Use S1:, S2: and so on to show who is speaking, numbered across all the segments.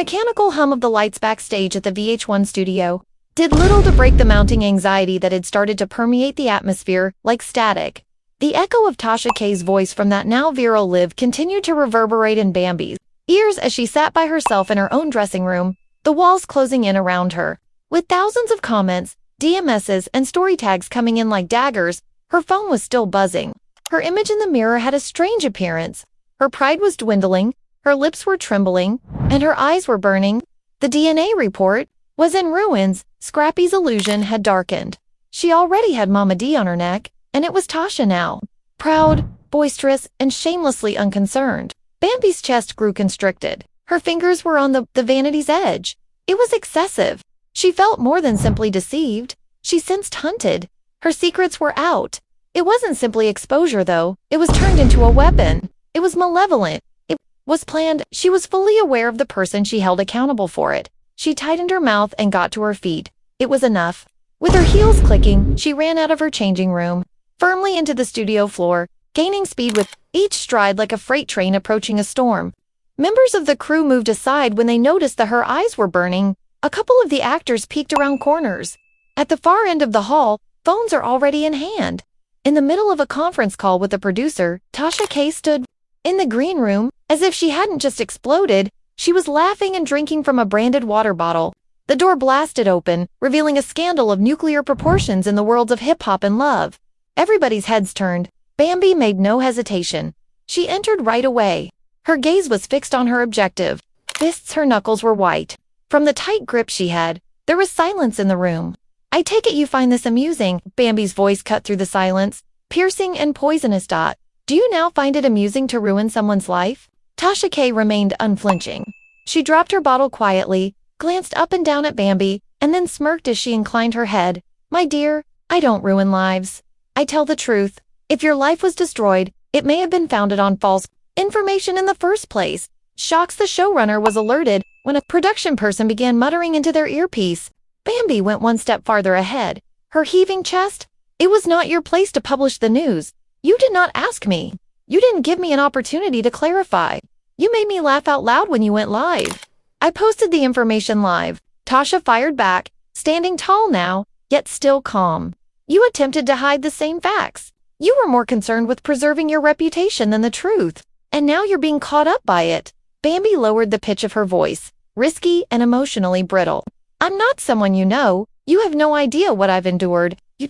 S1: mechanical hum of the lights backstage at the VH1 studio did little to break the mounting anxiety that had started to permeate the atmosphere like static. The echo of Tasha K's voice from that now viral live continued to reverberate in Bambi's ears as she sat by herself in her own dressing room, the walls closing in around her. With thousands of comments, DMSs, and story tags coming in like daggers, her phone was still buzzing. Her image in the mirror had a strange appearance. Her pride was dwindling, her lips were trembling, and her eyes were burning. The DNA report was in ruins. Scrappy's illusion had darkened. She already had Mama D on her neck, and it was Tasha now. Proud, boisterous, and shamelessly unconcerned. Bambi's chest grew constricted. Her fingers were on the vanity's edge. It was excessive. She felt more than simply deceived. She sensed hunted. Her secrets were out. It wasn't simply exposure, though. It was turned into a weapon. It was malevolent. It was planned. She was fully aware of the person she held accountable for it. She tightened her mouth and got to her feet. It was enough. With her heels clicking, she ran out of her changing room, firmly into the studio floor, gaining speed with each stride like a freight train approaching a storm. Members of the crew moved aside when they noticed that her eyes were burning. A couple of the actors peeked around corners. At the far end of the hall, phones are already in hand. In the middle of a conference call with the producer, Tasha K stood in the green room, as if she hadn't just exploded. She was laughing and drinking from a branded water bottle. The door blasted open, revealing a scandal of nuclear proportions in the worlds of hip-hop and love. Everybody's heads turned. Bambi made no hesitation. She entered right away. Her gaze was fixed on her objective. Fists, her knuckles were white. From the tight grip she had, there was silence in the room. "I take it you find this amusing," Bambi's voice cut through the silence, piercing and poisonous. "Do you now find it amusing to ruin someone's life?" Tasha K remained unflinching. She dropped her bottle quietly, glanced up and down at Bambi, and then smirked as she inclined her head. "My dear, I don't ruin lives. I tell the truth. If your life was destroyed, it may have been founded on false information in the first place." Shocks, the showrunner, was alerted when a production person began muttering into their earpiece. Bambi went one step farther ahead, her heaving chest. "It was not your place to publish the news. You did not ask me. You didn't give me an opportunity to clarify. You made me laugh out loud when you went live. I posted the information live." Tasha fired back, standing tall now, yet still calm. "You attempted to hide the same facts. You were more concerned with preserving your reputation than the truth. And now you're being caught up by it." Bambi lowered the pitch of her voice, risky and emotionally brittle. "I'm not someone you know. You have no idea what I've endured. You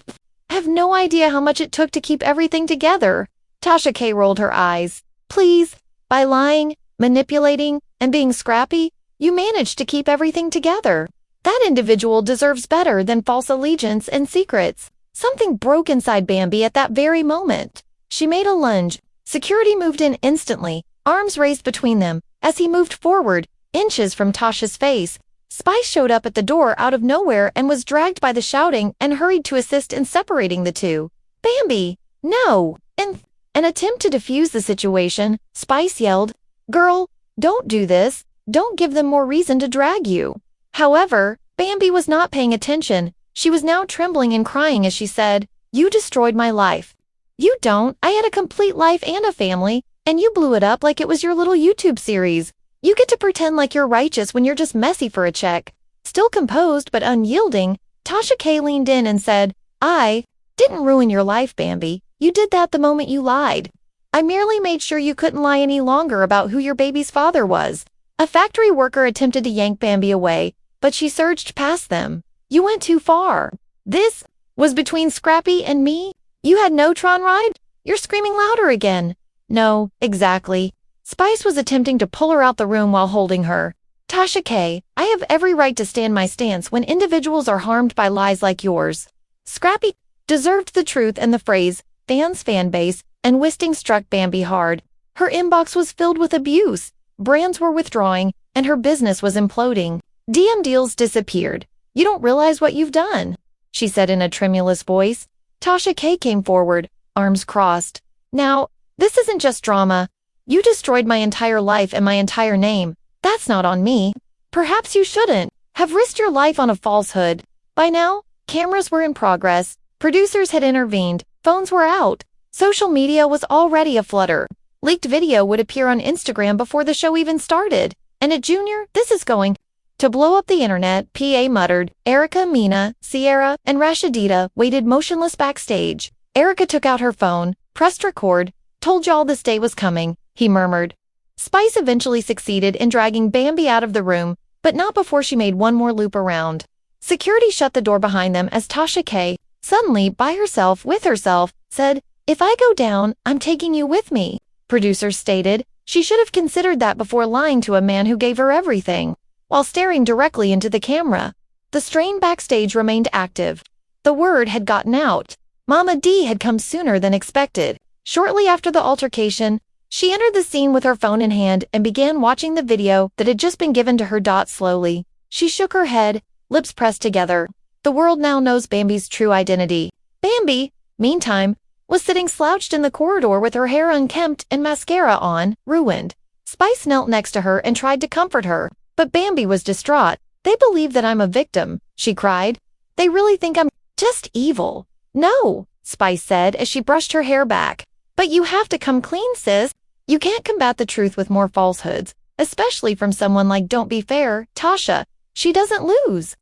S1: have no idea how much it took to keep everything together." Tasha K rolled her eyes. "Please, by lying, manipulating, and being scrappy, you managed to keep everything together. That individual deserves better than false allegiance and secrets." Something broke inside Bambi at that very moment. She made a lunge. Security moved in instantly, arms raised between them. As he moved forward, inches from Tasha's face, Spice showed up at the door out of nowhere and was dragged by the shouting and hurried to assist in separating the two. "Bambi, no!" In an attempt to defuse the situation, Spice yelled, "Girl, don't do this. Don't give them more reason to drag you." However, Bambi was not paying attention. She was now trembling and crying as she said, "You destroyed my life." "You don't. I had a complete life and a family, and you blew it up like it was your little YouTube series. You get to pretend like you're righteous when you're just messy for a check." Still composed but unyielding, Tasha K leaned in and said, "I didn't ruin your life, Bambi. You did that the moment you lied. I merely made sure you couldn't lie any longer about who your baby's father was." A factory worker attempted to yank Bambi away, but she surged past them. "You went too far. This was between Scrappy and me. You had no Tron ride? You're screaming louder again." "No, exactly." Spice was attempting to pull her out the room while holding her. "Tasha K, I have every right to stand my stance when individuals are harmed by lies like yours." Scrappy deserved the truth, and the phrase, fan base, and Wisting struck Bambi hard. Her inbox was filled with abuse. Brands were withdrawing, and her business was imploding. DM deals disappeared. "You don't realize what you've done," she said in a tremulous voice. Tasha K came forward, arms crossed. "Now, this isn't just drama. You destroyed my entire life and my entire name. That's not on me. Perhaps you shouldn't have risked your life on a falsehood." By now, cameras were in progress. Producers had intervened. Phones were out. Social media was already aflutter. Leaked video would appear on Instagram before the show even started. And at Junior, this is going to blow up the internet, PA muttered. Erica, Mina, Sierra, and Rashidita waited motionless backstage. Erica took out her phone, pressed record. Told y'all this day was coming, he murmured. Spice eventually succeeded in dragging Bambi out of the room, but not before she made one more loop around. Security shut the door behind them as Tasha K, suddenly by herself with herself, said, "If I go down, I'm taking you with me." Producers stated she should have considered that before lying to a man who gave her everything. While staring directly into the camera, the strain backstage remained active. The word had gotten out. Mama D had come sooner than expected. Shortly after the altercation, she entered the scene with her phone in hand and began watching the video that had just been given to her. Slowly, she shook her head, lips pressed together. The world now knows Bambi's true identity. Bambi, meantime, was sitting slouched in the corridor with her hair unkempt and mascara on, ruined. Spice knelt next to her and tried to comfort her, but Bambi was distraught. "They believe that I'm a victim," she cried. "They really think I'm just evil." "No," Spice said as she brushed her hair back. "But you have to come clean, sis. You can't combat the truth with more falsehoods, especially from someone like Don't Be Fair, Tasha. She doesn't lose."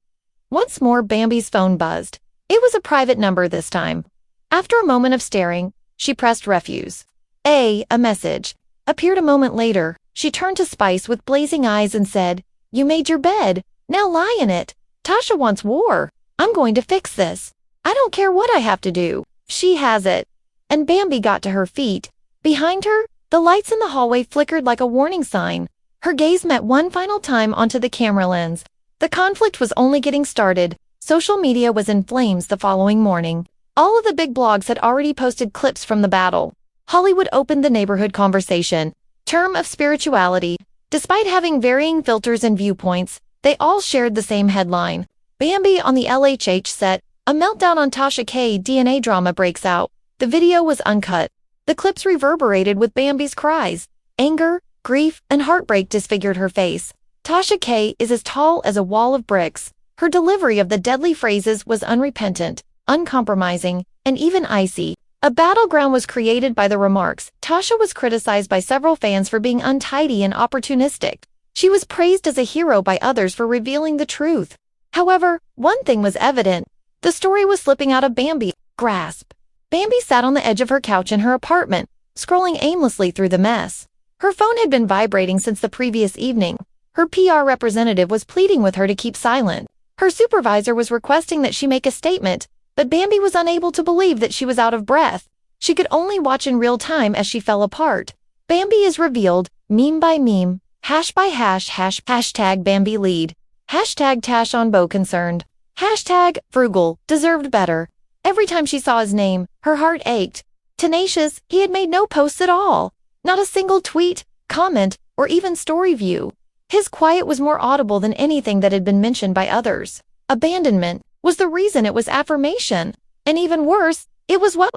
S1: Once more, Bambi's phone buzzed. It was a private number this time. After a moment of staring, she pressed refuse. A message appeared a moment later. She turned to Spice with blazing eyes and said, "You made your bed. Now lie in it. Tasha wants war. I'm going to fix this. I don't care what I have to do. She has it." And Bambi got to her feet. Behind her, the lights in the hallway flickered like a warning sign. Her gaze met one final time onto the camera lens. The conflict was only getting started. Social media was in flames the following morning. All of the big blogs had already posted clips from the battle. Hollywood opened the neighborhood conversation. Term of spirituality. Despite having varying filters and viewpoints, they all shared the same headline. Bambi on the LHH set. A meltdown on Tasha K DNA drama breaks out. The video was uncut. The clips reverberated with Bambi's cries. Anger, grief, and heartbreak disfigured her face. Tasha K is as tall as a wall of bricks. Her delivery of the deadly phrases was unrepentant, uncompromising, and even icy. A battleground was created by the remarks. Tasha was criticized by several fans for being untidy and opportunistic. She was praised as a hero by others for revealing the truth. However, one thing was evident. The story was slipping out of Bambi's grasp. Bambi sat on the edge of her couch in her apartment, scrolling aimlessly through the mess. Her phone had been vibrating since the previous evening. Her PR representative was pleading with her to keep silent. Her supervisor was requesting that she make a statement, but Bambi was unable to believe that she was out of breath. She could only watch in real time as she fell apart. Bambi is revealed, meme by meme, hash by hash, hashtag Bambi lead, hashtag Tash on Bo concerned, hashtag frugal, deserved better. Every time she saw his name, her heart ached. Tenacious, he had made no posts at all. Not a single tweet, comment, or even story view. His quiet was more audible than anything that had been mentioned by others. Abandonment was the reason it was affirmation. And even worse, it was what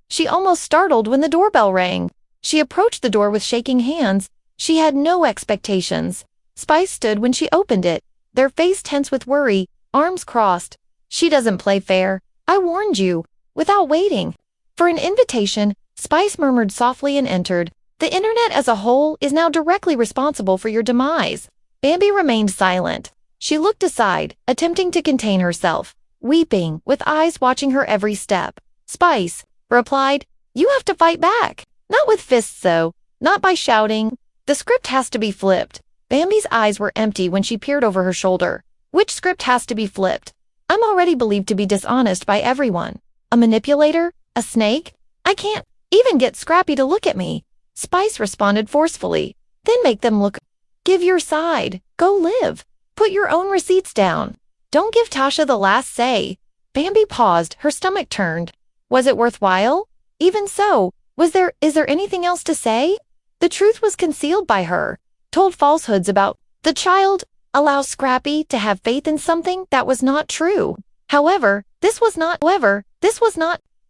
S1: she almost startled when the doorbell rang. She approached the door with shaking hands. She had no expectations. Spice stood when she opened it, their face tense with worry, arms crossed. "She doesn't play fair. I warned you." Without waiting for an invitation, Spice murmured softly and entered. "The internet as a whole is now directly responsible for your demise." Bambi remained silent. She looked aside, attempting to contain herself, weeping, with eyes watching her every step. Spice replied, "You have to fight back. Not with fists though, not by shouting. The script has to be flipped." Bambi's eyes were empty when she peered over her shoulder. "Which script has to be flipped? I'm already believed to be dishonest by everyone. A manipulator? A snake? I can't even get Scrappy to look at me." Spice responded forcefully. "Then make them look. Give your side. Go live. Put your own receipts down. Don't give Tasha the last say." Bambi paused, her stomach turned. Was it worthwhile? Even so, is there anything else to say? The truth was concealed by her. Told falsehoods about the child, allow Scrappy to have faith in something that was not true. However, this was not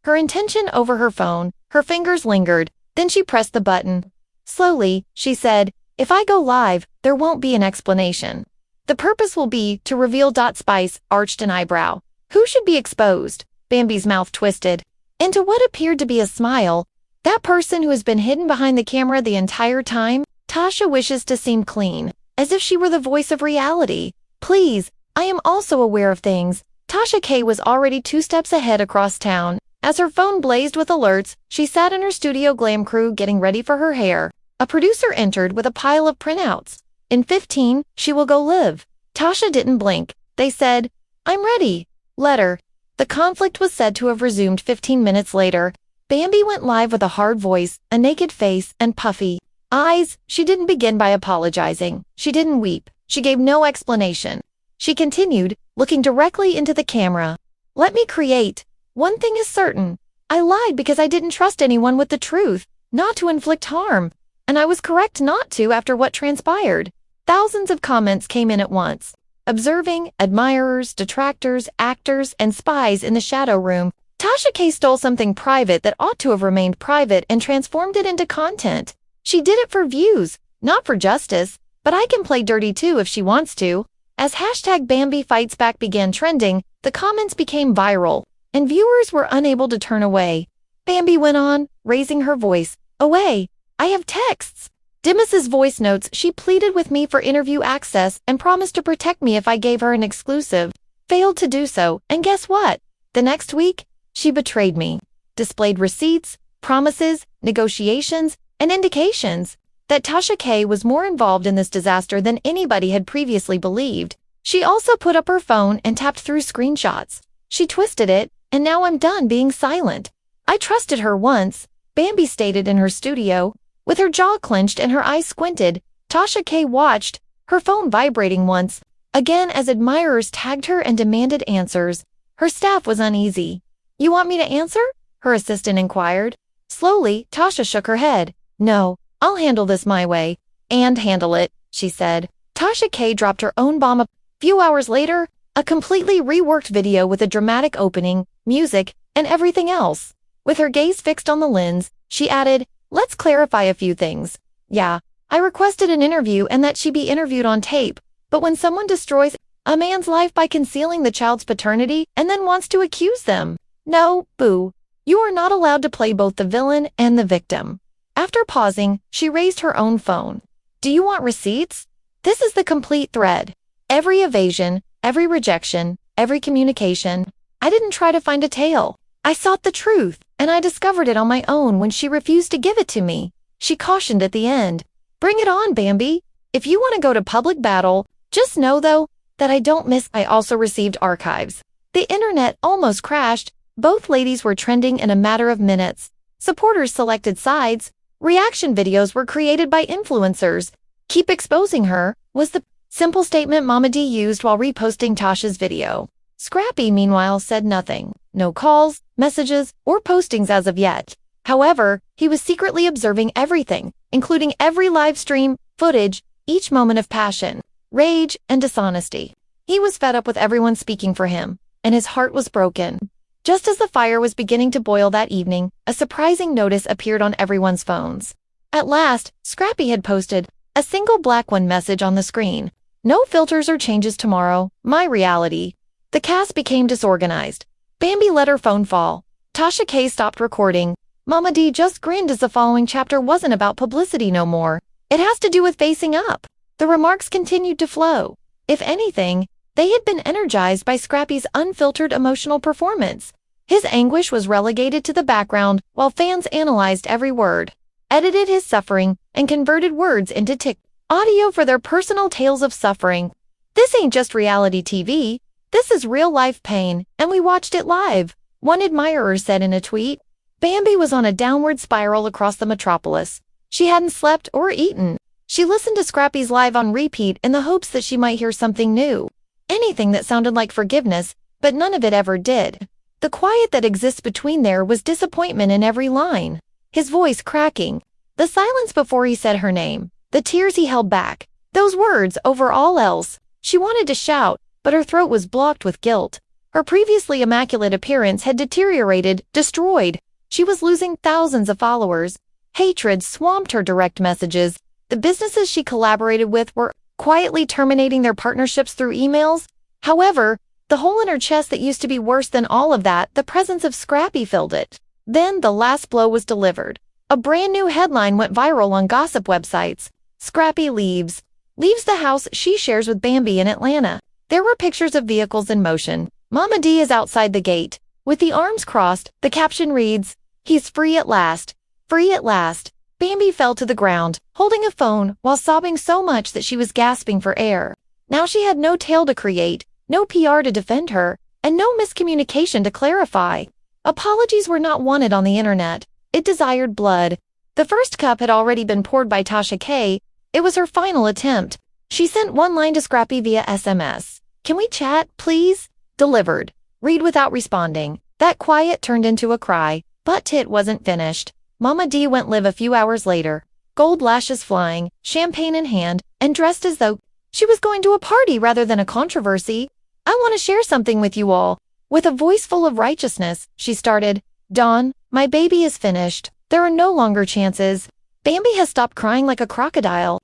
S1: her intention. Over her phone. Her fingers lingered. Then she pressed the button. Slowly, she said, "If I go live, there won't be an explanation. The purpose will be to reveal." Spice arched an eyebrow. "Who should be exposed?" Bambi's mouth twisted into what appeared to be a smile. "That person who has been hidden behind the camera the entire time. Tasha wishes to seem clean. as if she were the voice of reality. Please, I am also aware of things. Tasha K was already 2 steps ahead across town. As her phone blazed with alerts, she sat in her studio glam crew getting ready for her hair. A producer entered with a pile of printouts. In 15, she will go live. Tasha didn't blink. They said, I'm ready. Letter. The conflict was said to have resumed 15 minutes later. Bambi went live with a hard voice, a naked face, and puffy eyes. She didn't begin by apologizing. She didn't weep. She gave no explanation. She continued, looking directly into the camera. Let me create. One thing is certain. I lied because I didn't trust anyone with the truth, not to inflict harm. And I was correct not to after what transpired. Thousands of comments came in at once. Observing, admirers, detractors, actors, and spies in the shadow room. Tasha K stole something private that ought to have remained private and transformed it into content. She did it for views, not for justice, but I can play dirty too if she wants to. As hashtag Bambi Fights Back began trending, the comments became viral, and viewers were unable to turn away. Bambi went on, raising her voice. Away. I have texts. Dimas's voice notes. She pleaded with me for interview access and promised to protect me if I gave her an exclusive. Failed to do so, and guess what? The next week, she betrayed me. Displayed receipts, promises, negotiations, and indications that Tasha K was more involved in this disaster than anybody had previously believed. She also put up her phone and tapped through screenshots. She twisted it, and now I'm done being silent. I trusted her once, Bambi stated in her studio. With her jaw clenched and her eyes squinted, Tasha K watched, her phone vibrating once, again as admirers tagged her and demanded answers. Her staff was uneasy. You want me to answer? Her assistant inquired. Slowly, Tasha shook her head. No, I'll handle this my way. And handle it, she said. Tasha K dropped her own bomb a few hours later, a completely reworked video with a dramatic opening, music, and everything else. With her gaze fixed on the lens, she added, let's clarify a few things. Yeah, I requested an interview and that she be interviewed on tape, but when someone destroys a man's life by concealing the child's paternity and then wants to accuse them, no, boo. You are not allowed to play both the villain and the victim. After pausing, she raised her own phone. Do you want receipts? This is the complete thread. Every evasion, every rejection, every communication. I didn't try to find a tale. I sought the truth, and I discovered it on my own when she refused to give it to me. She cautioned at the end. Bring it on, Bambi. If you want to go to public battle, just know, though, that I don't miss. I also received archives. The internet almost crashed. Both ladies were trending in a matter of minutes. Supporters selected sides. Reaction videos were created by influencers. Keep exposing her, was the simple statement Mama D used while reposting Tasha's video. Scrappy, meanwhile, said nothing. No calls, messages, or postings as of yet. However, he was secretly observing everything, including every live stream, footage, each moment of passion, rage, and dishonesty. He was fed up with everyone speaking for him, and his heart was broken. Just as the fire was beginning to boil that evening, a surprising notice appeared on everyone's phones. At last, Scrappy had posted a single black one message on the screen. No filters or changes tomorrow, my reality. The cast became disorganized. Bambi let her phone fall. Tasha K stopped recording. Mama D just grinned as the following chapter wasn't about publicity no more. It has to do with facing up. The remarks continued to flow. If anything, they had been energized by Scrappy's unfiltered emotional performance. His anguish was relegated to the background while fans analyzed every word, edited his suffering, and converted words into audio for their personal tales of suffering. This ain't just reality TV. This is real-life pain, and we watched it live, one admirer said in a tweet. Bambi was on a downward spiral across the metropolis. She hadn't slept or eaten. She listened to Scrappy's live on repeat in the hopes that she might hear something new. Anything that sounded like forgiveness, but none of it ever did. The quiet that exists between there was disappointment in every line. His voice cracking. The silence before he said her name. The tears he held back. Those words over all else. She wanted to shout, but her throat was blocked with guilt. Her previously immaculate appearance had deteriorated, destroyed. She was losing thousands of followers. Hatred swamped her direct messages. The businesses she collaborated with were quietly terminating their partnerships through emails. However, the hole in her chest that used to be worse than all of that, the presence of Scrappy filled it. Then the last blow was delivered. A brand new headline went viral on gossip websites. Scrappy leaves. leaves the house she shares with Bambi in Atlanta. There were pictures of vehicles in motion. Mama D is outside the gate. With the arms crossed, the caption reads, "He's free at last. Free at last." Bambi fell to the ground, holding a phone while sobbing so much that she was gasping for air. Now she had no tale to create, no PR to defend her, and no miscommunication to clarify. Apologies were not wanted on the internet. It desired blood. The first cup had already been poured by Tasha K. It was her final attempt. She sent one line to Scrappy via SMS. "Can we chat, please?" Delivered. Read without responding. That quiet turned into a cry. But it wasn't finished. Mama D went live a few hours later. Gold lashes flying, champagne in hand, and dressed as though she was going to a party rather than a controversy. "I want to share something with you all." With a voice full of righteousness, she started, "Dawn, my baby is finished. There are no longer chances. Bambi has stopped crying like a crocodile.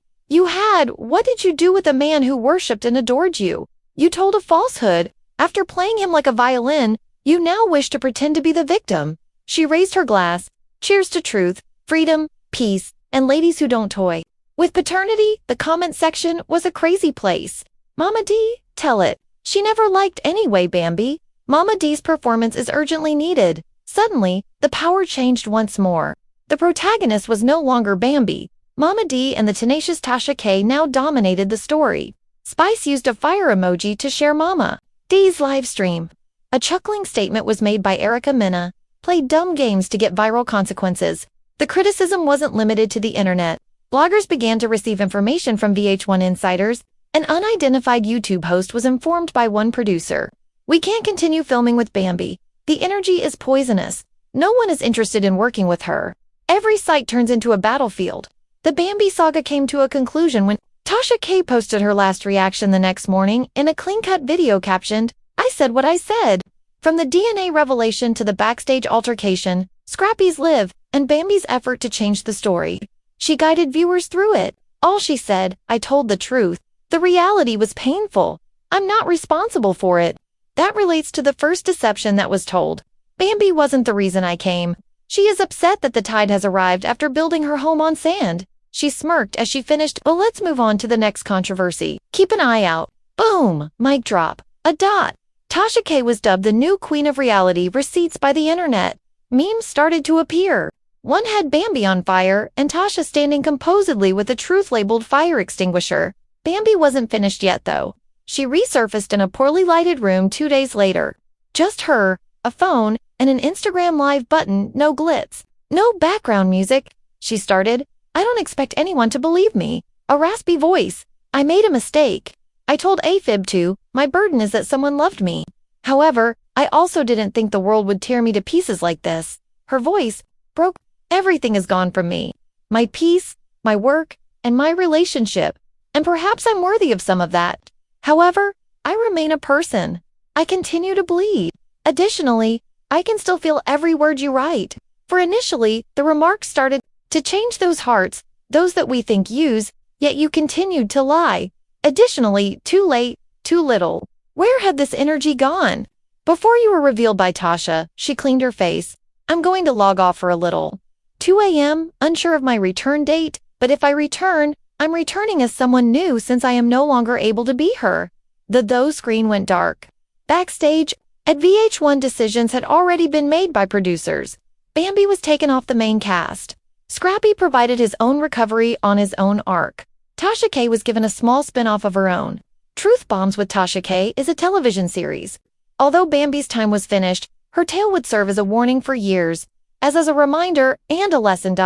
S1: What did you do with a man who worshipped and adored you? You told a falsehood. After playing him like a violin, you now wish to pretend to be the victim." She raised her glass. Cheers to truth, freedom, peace, and ladies who don't toy. With paternity, the comment section was a crazy place. "Mama D, tell it. She never liked anyway, Bambi. Mama D's performance is urgently needed." Suddenly, the power changed once more. The protagonist was no longer Bambi. Mama D and the tenacious Tasha K now dominated the story. Spice used a fire emoji to share Mama D's livestream. A chuckling statement was made by Erica Minna, "Played dumb games to get viral consequences." The criticism wasn't limited to the internet. Bloggers began to receive information from VH1 insiders. An unidentified YouTube host was informed by one producer, "We can't continue filming with Bambi. The energy is poisonous. No one is interested in working with her. Every site turns into a battlefield." The Bambi saga came to a conclusion when Tasha K posted her last reaction the next morning in a clean-cut video captioned, "I said what I said." From the DNA revelation to the backstage altercation, Scrappy's live, and Bambi's effort to change the story. She guided viewers through it. All she said, "I told the truth. The reality was painful. I'm not responsible for it." That relates to the first deception that was told. Bambi wasn't the reason I came. She is upset that the tide has arrived after building her home on sand. She smirked as she finished, "Well, let's move on to the next controversy. Keep an eye out." Boom! Mic drop. A dot. Tasha K was dubbed the new queen of reality receipts by the internet. Memes started to appear. One had Bambi on fire and Tasha standing composedly with a truth-labeled fire extinguisher. Bambi wasn't finished yet, though. She resurfaced in a poorly lighted room 2 days later. Just her, a phone, and an Instagram Live button, no glitz, no background music. She started, "I don't expect anyone to believe me." A raspy voice. "I made a mistake. I told AFib to. My burden is that someone loved me. However, I also didn't think the world would tear me to pieces like this." Her voice broke. "Everything is gone from me. My peace, my work, and my relationship. And perhaps I'm worthy of some of that. However, I remain a person. I continue to bleed. Additionally, I can still feel every word you write." For initially, the remarks started to change those hearts, those that we think use, yet you continued to lie. Additionally, too late, too little. Where had this energy gone? Before you were revealed by Tasha, she cleaned her face. "I'm going to log off for a little. 2 a.m., unsure of my return date, but if I return, I'm returning as someone new since I am no longer able to be her." The though screen went dark. Backstage, at VH1, decisions had already been made by producers. Bambi was taken off the main cast. Scrappy provided his own recovery on his own arc. Tasha K was given a small spin-off of her own. Truth Bombs with Tasha K is a television series. Although Bambi's time was finished, her tale would serve as a warning for years, as a reminder and a lesson.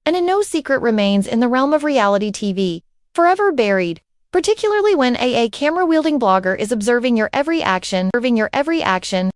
S1: And in no secret remains in the realm of reality TV, forever buried, particularly when a camera-wielding blogger is observing your every action,